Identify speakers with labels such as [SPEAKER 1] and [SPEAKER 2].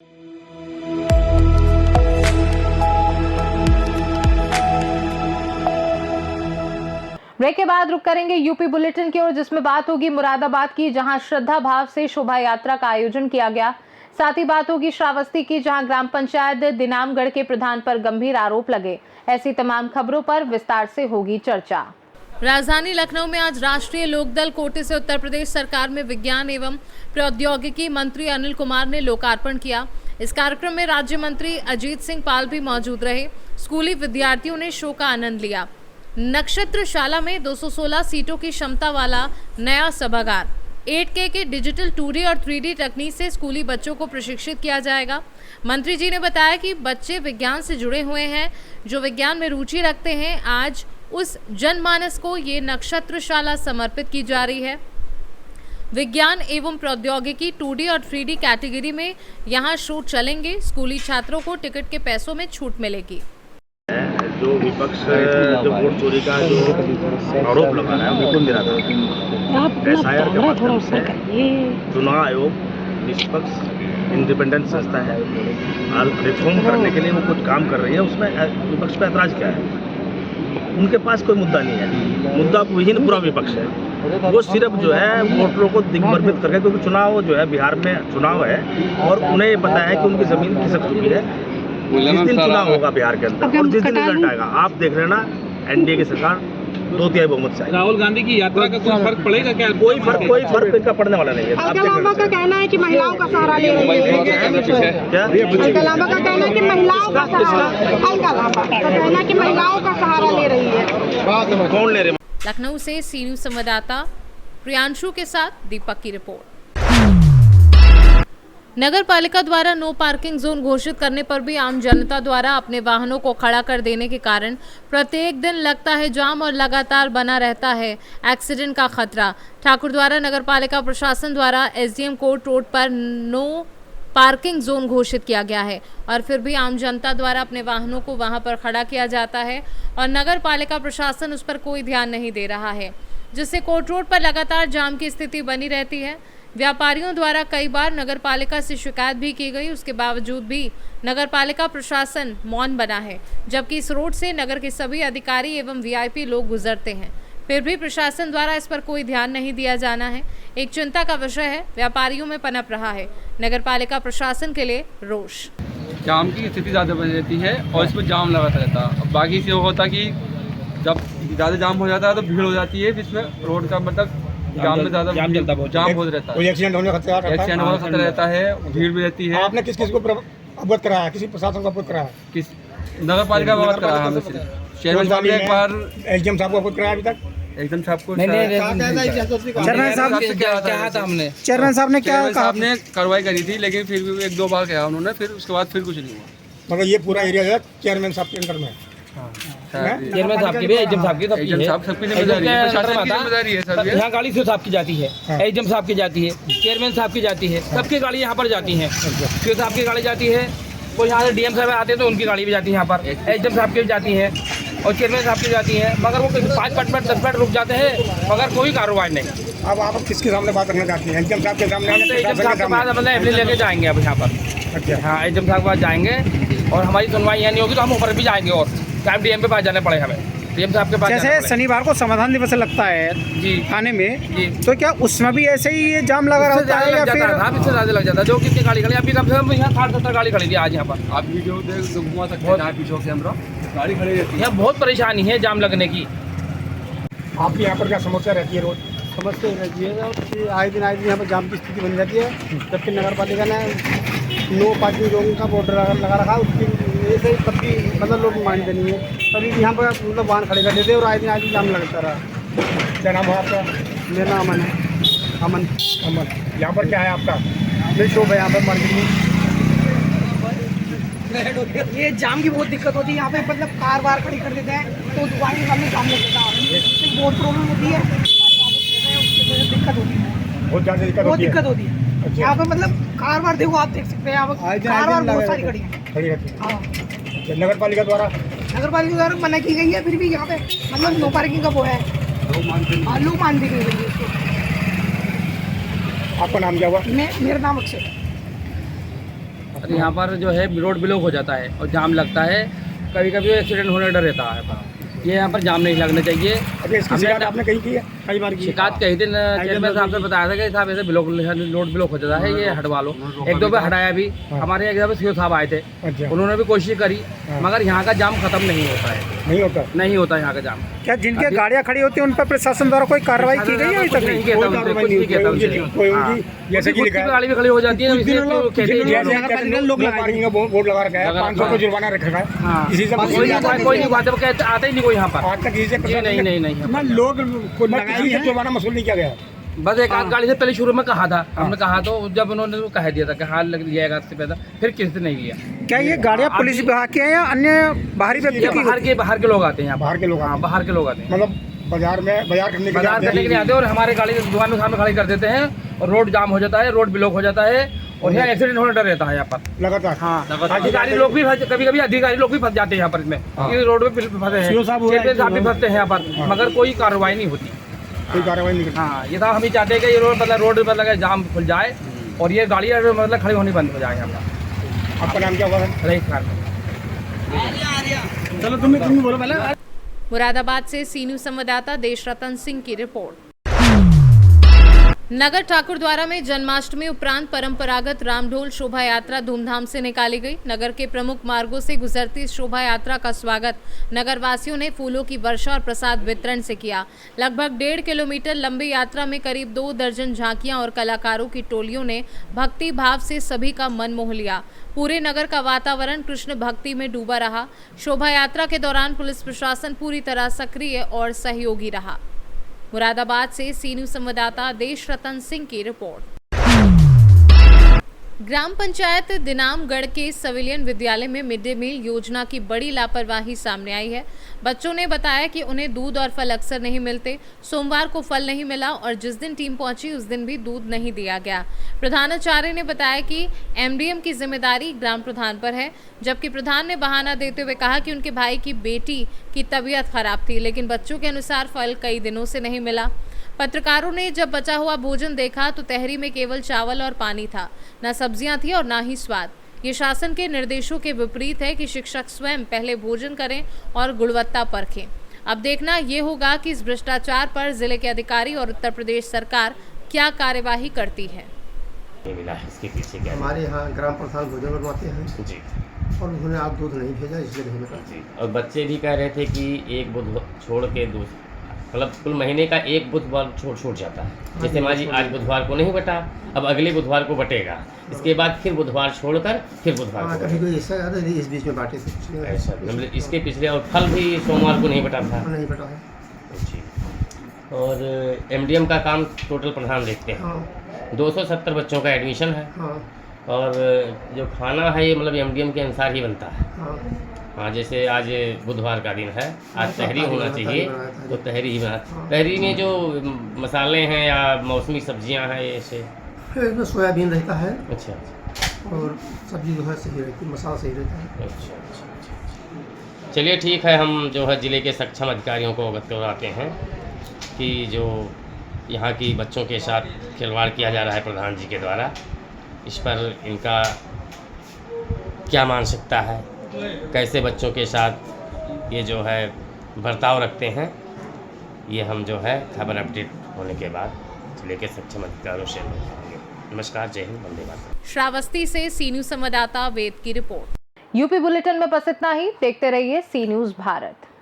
[SPEAKER 1] Break के बाद रुक करेंगे यूपी बुलेटिन की ओर, जिसमें बात होगी मुरादाबाद की, जहां श्रद्धा भाव से शोभा यात्रा का आयोजन किया गया। साथ ही बात होगी श्रावस्ती की, जहां ग्राम पंचायत दिनामगढ़ के प्रधान पर गंभीर आरोप लगे। ऐसी तमाम खबरों पर विस्तार से होगी चर्चा। राजधानी लखनऊ में आज राष्ट्रीय लोकदल कोटे से उत्तर प्रदेश सरकार में विज्ञान एवं प्रौद्योगिकी मंत्री अनिल कुमार ने लोकार्पण किया। इस कार्यक्रम में राज्य मंत्री अजीत सिंह पाल भी मौजूद रहे। स्कूली विद्यार्थियों ने शो का आनंद लिया। नक्षत्रशाला में 216 सीटों की क्षमता वाला नया सभागार, 8K के डिजिटल 2D और 3D तकनीक से स्कूली बच्चों को प्रशिक्षित किया जाएगा। मंत्री जी ने बताया कि बच्चे विज्ञान से जुड़े हुए हैं, जो विज्ञान में रुचि रखते हैं। आज उस जनमानस को ये नक्षत्रशाला समर्पित की जा रही है। विज्ञान एवं प्रौद्योगिकी 2D और 3D कैटेगरी में यहाँ शो चलेंगे। स्कूली छात्रों को टिकट के पैसों में छूट मिलेगी।
[SPEAKER 2] जो विपक्ष जो वोट चोरी का जो आरोप लगा रहा है बिल्कुल निराधार। एसआईआर के माध्यम से चुनाव आयोग निष्पक्ष इंडिपेंडेंट संस्था है और रिफॉर्म करने के लिए वो कुछ काम कर रही है। उसमें विपक्ष पर ऐतराज क्या है? उनके पास कोई मुद्दा नहीं है, मुद्दा विहीन पूरा विपक्ष है। वो सिर्फ जो है वोटरों को दिग्भ्रमित करके, क्योंकि चुनाव जो है बिहार में चुनाव है और उन्हें ये पता है कि उनकी ज़मीन खिसक चुकी है। जिस दिन चुनाव होगा बिहार के अंदर और जिस दिन रिजल्ट आएगा, आप देख रहे ना, एनडीए की सरकार 2/3 बहुमत से।
[SPEAKER 3] राहुल गांधी की यात्रा का कोई फर्क पड़ेगा क्या?
[SPEAKER 2] कोई फर्क इनका पड़ने वाला नहीं है।
[SPEAKER 4] अलकलामा का कहना है कि महिलाओं का सहारा ले रही है।
[SPEAKER 2] क्या
[SPEAKER 4] अलकलामा का कहना है कि महिलाओं का सहारा, अलकलामा का कहना है कि महिलाओं का सहारा ले रही है।
[SPEAKER 2] कौन ले रहे?
[SPEAKER 1] लखनऊ से सी न्यूज़ संवाददाता प्रियांशु के साथ दीपक की रिपोर्ट। नगर पालिका द्वारा नो पार्किंग जोन घोषित करने पर भी आम जनता द्वारा अपने वाहनों को खड़ा कर देने के कारण प्रत्येक दिन लगता है जाम और लगातार बना रहता है एक्सीडेंट का खतरा। ठाकुर द्वारा नगर पालिका प्रशासन द्वारा एसडीएम कोर्ट रोड पर नो पार्किंग जोन घोषित किया गया है और फिर भी आम जनता द्वारा अपने वाहनों को वहां पर खड़ा किया जाता है और नगर पालिका प्रशासन उस पर कोई ध्यान नहीं दे रहा है, जिससे कोर्ट रोड पर लगातार जाम की स्थिति बनी रहती है। व्यापारियों द्वारा कई बार नगर पालिका से शिकायत भी की गई, उसके बावजूद भी नगर पालिका प्रशासन मौन बना है, जबकि इस रोड से नगर के सभी अधिकारी एवं वीआईपी लोग गुजरते हैं। फिर भी प्रशासन द्वारा इस पर कोई ध्यान नहीं दिया जाना है, एक चिंता का विषय है। व्यापारियों में पनप रहा है नगर पालिका प्रशासन के लिए रोष।
[SPEAKER 3] जाम की स्थिति ज़्यादा बनी रहती है और इसमें जाम लगाता रहता है। बाकी से होता कि जब ज़्यादा जाम हो जाता है तो भीड़ हो जाती है, इसमें रोड का मतलब जाम में ज़्यादा जाम हो रहता है,
[SPEAKER 2] एक्सीडेंट होने का
[SPEAKER 3] खतरा रहता है, भीड़ भी रहती है।
[SPEAKER 2] आपने किस को अवगत कराया? किसी प्रशासन को अवगत कराया?
[SPEAKER 3] किस नगर पालिका का बात कराया? हमें चेयरमैन साहब ने एक बार
[SPEAKER 2] एसडीएम साहब को अवगत कराया अभी तक?
[SPEAKER 3] एकदम साहब को
[SPEAKER 5] चेयरमैन साहब ने क्या कहा था? हमने चेयरमैन साहब ने क्या कहा?
[SPEAKER 3] आपने कार्रवाई करी थी, लेकिन फिर भी 1-2 बार कहा उन्होंने, फिर उसके बाद फिर कुछ नहीं हुआ।
[SPEAKER 2] मतलब ये पूरा एरिया है चेयरमैन साहब के अंदर में?
[SPEAKER 5] चेयरमैन साहब की भी, एसडीएम साहब की
[SPEAKER 3] सबकी जिम्मेदारी है, प्रशासन की जिम्मेदारी है सब।
[SPEAKER 5] यहाँ गाड़ी सीओ साहब की जाती है, एसडीएम साहब की जाती है, चेयरमैन साहब की जाती है, सबकी गाड़ी यहाँ पर जाती है। सीओ साहब की गाड़ी जाती है, कोई यहाँ से डीएम साहब आते हैं तो उनकी गाड़ी भी जाती है यहाँ पर, एसडीएम साहब की भी जाती है और चेयरमैन साहब की जाती है, मगर वो 5 मिनट 10 मिनट रुक जाते हैं, मगर कोई कार्रवाई नहीं।
[SPEAKER 2] अब आप किसके सामने बात करना चाहती हैं? एसडीएम साहब के सामने?
[SPEAKER 5] एसडीएम साहब के पास मतलब एफडी लेके जाएंगे अब यहाँ पर।
[SPEAKER 2] अच्छा,
[SPEAKER 5] हाँ, एसडीएम साहब के पास जाएंगे और हमारी सुनवाई यहाँ नहीं होगी तो हम ऊपर भी जाएंगे और टाइम डीएम के पास जाने पड़े हमें, डीएम साहब के पास।
[SPEAKER 6] जैसे शनिवार को समाधान दिवस लगता है
[SPEAKER 5] जी
[SPEAKER 6] थाने में
[SPEAKER 5] जी,
[SPEAKER 6] तो क्या उसमें भी ऐसे ही ये जाम लगा रहता है या फिर?
[SPEAKER 5] इससे ज़्यादा लग जाता है। जो कितनी गाड़ी खड़ी, अभी कम से कम यहाँ 60-70 गाड़ी खड़ी थी आज यहाँ पर।
[SPEAKER 3] आप वीडियो देख तो घुमा सकते हैं पीछे से, हम गाड़ी खड़ी रहती है।
[SPEAKER 5] यहाँ बहुत परेशानी है जाम लगने की।
[SPEAKER 2] आपकी यहाँ पर क्या समस्या रहती है? रोज
[SPEAKER 6] समस्या रहती है, आए दिन यहाँ पर जाम की स्थिति बन जाती है, जबकि नगर पालिका ने नो पार्किंग जोन का बोर्ड लगा रखा है। उसकी ऐसे तब भी मतलब लोग मानते नहीं है, तभी भी यहाँ पर मतलब वाहन खड़े कर देते और आए दिन जाम लगता रहा।
[SPEAKER 2] क्या नाम है आपका?
[SPEAKER 6] मेरा नाम अमन है। अमन।
[SPEAKER 2] यहाँ पर क्या है आपका?
[SPEAKER 6] मेरी शॉप है यहाँ पर मार्केट में।
[SPEAKER 4] ये जाम की बहुत दिक्कत होती है यहाँ पे, मतलब कार वार खड़ी कर देते हैं तो दुकान के सामने जाम लग जाता है। बहुत प्रॉब्लम होती है, दिक्कत होती है,
[SPEAKER 2] बहुत ज़्यादा
[SPEAKER 4] बहुत दिक्कत होती है। यहाँ पे मतलब कार वार देखो, आप देख सकते हैं यहाँ पर कार वार बहुत सारी खड़ी है।
[SPEAKER 2] खड़ी रहती है।
[SPEAKER 4] हाँ,
[SPEAKER 2] नगर पालिका द्वारा
[SPEAKER 4] मना की गई है, फिर भी यहाँ पे मतलब नो पार्किंग का वो है, लोग मान दी गई है इसको।
[SPEAKER 2] आपका नाम क्या हुआ?
[SPEAKER 4] मेरा नाम अक्षय।
[SPEAKER 5] और यहाँ पर जो है रोड ब्लॉक हो जाता है और जाम लगता है, कभी कभी एक्सीडेंट होने का डर रहता है। ये यहाँ पर जाम नहीं लगना चाहिए।
[SPEAKER 6] इसकी शिकायत आपने कहीं की है? कई बार की है?
[SPEAKER 5] शिकायत कई दिन चेयरमैन साहब से बताया था कि साहब ऐसे रोड ब्लॉक हो जाता है, ये हटवा लो। एक दो बार हटाया भी, हमारे यहाँ एक दफा सीओ साहब आए थे,
[SPEAKER 6] अच्छा।
[SPEAKER 5] उन्होंने भी कोशिश करी, मगर यहाँ का जाम खत्म नहीं होता है, नहीं होता यहाँ का जाम।
[SPEAKER 6] क्या जिनके गाड़ियाँ खड़ी होती है उन पर प्रशासन द्वारा कोई कार्रवाई की गई है अभी तक?
[SPEAKER 5] नहीं किया था उनसे, कुछ नहीं किया था उनसे। जैसे कि गाड़ी भी खड़ी हो जाती है,
[SPEAKER 6] लोग बोर्ड लगा रखा है, 500 का जुर्माना रखा है, किसी से
[SPEAKER 5] कोई नहीं बात आता ही नहीं कोई यहाँ पर।
[SPEAKER 6] आज तक किसी से
[SPEAKER 5] नहीं
[SPEAKER 6] लोग जुर्माना वसूल नहीं किया गया।
[SPEAKER 5] बस एक आध गाड़ी से पहले शुरू में कहा था, हमने कहा तो जब उन्होंने तो कह दिया था कि हाँ लग जाएगा इससे पैसा, फिर किसी ने नहीं लिया।
[SPEAKER 6] क्या ये गाड़ियाँ पुलिस विभाग की है या अन्य बाहरी व्यक्तियों की?
[SPEAKER 5] बाहर के लोग आते हैं यहाँ,
[SPEAKER 6] बाहर के लोग?
[SPEAKER 5] हाँ बाहर के लोग आते हैं,
[SPEAKER 6] मतलब बाजार करने के लिए आते
[SPEAKER 5] हैं और हमारे गाड़ी दुकान में सामने खड़ी कर देते हैं और रोड जाम हो जाता है, रोड ब्लॉक हो जाता है और यहाँ एक्सीडेंट होने डर रहता है यहाँ पर
[SPEAKER 6] लगातार।
[SPEAKER 5] हाँ, अधिकारी लोग भी कभी कभी अधिकारी लोग भी फंस जाते हैं यहाँ पर, इसमें रोड पे फंसे हैं, चेयरमैन साहब भी फंसते हैं यहाँ पर, मगर कोई कार्रवाई नहीं होती,
[SPEAKER 6] कोई कार्रवाई नहीं।
[SPEAKER 5] हाँ ये था, हम ही चाहते हैं कि ये रोड मतलब जाम खुल जाए और ये गाड़ियाँ मतलब खड़ी होनी बंद हो जाए यहाँ पर।
[SPEAKER 6] आपका नाम क्या हुआ है?
[SPEAKER 5] रईस खान।
[SPEAKER 6] चलो तुम बोलो पहले।
[SPEAKER 1] मुरादाबाद से सीनू संवाददाता देशरतन सिंह की रिपोर्ट। नगर ठाकुरद्वारा में जन्माष्टमी उपरांत परंपरागत रामढोल शोभा यात्रा धूमधाम से निकाली गई। नगर के प्रमुख मार्गों से गुजरती इस शोभा यात्रा का स्वागत नगर वासियों ने फूलों की वर्षा और प्रसाद वितरण से किया। लगभग 1.5 किलोमीटर लंबी यात्रा में करीब 2 दर्जन झांकियां और कलाकारों की टोलियों ने भक्ति भाव से सभी का मन मोह लिया। पूरे नगर का वातावरण कृष्ण भक्ति में डूबा रहा। शोभा यात्रा के दौरान पुलिस प्रशासन पूरी तरह सक्रिय और सहयोगी रहा। मुरादाबाद से सीनू संवाददाता देशरतन सिंह की रिपोर्ट। ग्राम पंचायत दिनामगढ़ के सिविलियन विद्यालय में मिड डे मील योजना की बड़ी लापरवाही सामने आई है। बच्चों ने बताया कि उन्हें दूध और फल अक्सर नहीं मिलते। सोमवार को फल नहीं मिला और जिस दिन टीम पहुंची उस दिन भी दूध नहीं दिया गया। प्रधानाचार्य ने बताया कि एमडीएम की जिम्मेदारी ग्राम प्रधान पर है, जबकि प्रधान ने बहाना देते हुए कहा कि उनके भाई की बेटी की तबीयत खराब थी, लेकिन बच्चों के अनुसार फल कई दिनों से नहीं मिला। पत्रकारों ने जब बचा हुआ भोजन देखा तो तहरी में केवल चावल और पानी था, न सब्जियां थी और न ही स्वाद। ये शासन के निर्देशों के विपरीत है कि शिक्षक स्वयं पहले भोजन करें और गुणवत्ता परखें। अब देखना ये होगा कि इस भ्रष्टाचार पर जिले के अधिकारी और उत्तर प्रदेश सरकार क्या कार्यवाही करती है।
[SPEAKER 7] मिला है इसके पीछे क्या?
[SPEAKER 6] हमारे यहाँ ग्राम प्रधान भोजन बनवाते हैं
[SPEAKER 7] जी,
[SPEAKER 6] और उन्होंने आप दूध नहीं भेजा, इसलिए नहीं मिला
[SPEAKER 7] जी। और बच्चे भी कह रहे थे कि एक बुध छोड़ के दूसरा मतलब कुल महीने का एक बुधवार छूट जाता है। जैसे मान लीजिए आज बुधवार को नहीं बटा, अब अगले बुधवार को बटेगा, इसके बाद फिर बुधवार छोड़कर फिर बुधवार को
[SPEAKER 6] कभी कोई ऐसा याद है इस बीच में बांटे थे
[SPEAKER 7] ऐसा, मतलब इसके पिछले और फल भी सोमवार को नहीं बटा था।
[SPEAKER 6] नहीं बटा है
[SPEAKER 7] जी। और एमडीएम का काम टोटल प्रधान देखते हैं। 270 बच्चों का एडमिशन है और जो खाना है ये मतलब एमडीएम के अनुसार ही बनता है। हाँ, जैसे आज बुधवार का दिन है, आज तहरी होना चाहिए तो तहरी ही बना। तहरी में जो मसाले हैं या मौसमी सब्जियां हैं ऐसे
[SPEAKER 6] इसमें सोयाबीन रहता है।
[SPEAKER 7] अच्छा
[SPEAKER 6] और सब्जी जो है सही रहती है, मसाला सही रहता है।
[SPEAKER 7] अच्छा। चलिए ठीक है, हम जो है ज़िले के सक्षम अधिकारियों को अवगत करवाते हैं कि जो यहाँ की बच्चों के साथ खिलवाड़ किया जा रहा है प्रधान जी के द्वारा, इस पर इनका क्या मानसिकता है, कैसे बच्चों के साथ ये जो है बर्ताव रखते हैं, ये हम जो है खबर अपडेट होने के बाद जिले के सक्षम अधिकारियों से मिलेंगे। नमस्कार, जय हिंद, वंदे मातरम।
[SPEAKER 1] श्रावस्ती से सी न्यूज़ संवाददाता वेद की रिपोर्ट। यूपी बुलेटिन में बस इतना ही। देखते रहिए सी न्यूज़ भारत।